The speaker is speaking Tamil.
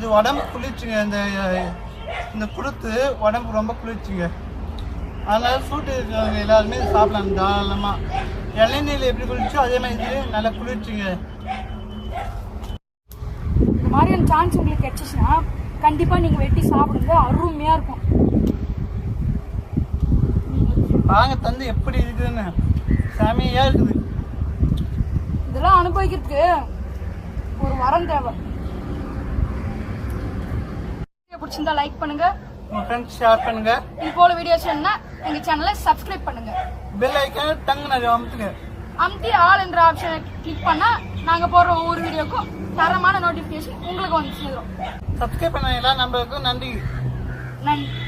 இது உடம்பு குளிர்ச்சிங்க. இந்த குளுத்து உடம்பு ரொம்ப குளிர்ச்சிங்க. அதனால சூட்டு இருக்கிறவங்க எல்லாருமே சாப்பிடலாம் தாராளமாக. இளநீர் எப்படி குளிர்ச்சோ அதே மாதிரி இது நல்லா குளிர்ச்சிங்க. இந்த மாதிரியான சான்ஸ் உங்களுக்கு கிடைச்சிச்சுன்னா கண்டிப்பாக நீங்கள் வெட்டி சாப்பிடுங்க, அருமையாக இருக்கும். வாங்க தந்து எப்படி இருக்குதுன்னு செமையாக இருக்குது. இதெல்லாம் அனுபவிக்கிறதுக்கு ஒரு வரம் தேவை. பிடிச்சிருந்தா லைக் பண்ணுங்க, உங்க ஃப்ரெண்ட்ஸ் ஷேர் பண்ணுங்க. இது போல வீடியோஸ் வேணும்னா எங்க சேனலை சப்ஸ்கிரைப் பண்ணுங்க. பெல் ஐக்கான டங்கு நிறைய அமுத்துங்க. அமுத்தி ஆல் என்ற ஆப்ஷனை கிளிக் பண்ணா நாங்க போடுற ஒவ்வொரு வீடியோக்கும் தரமான நோட்டிபிகேஷன் உங்களுக்கு வந்து சேரும். சப்ஸ்கிரைப் பண்ண எல்லா நம்பருக்கும் நன்றி. நன்றி.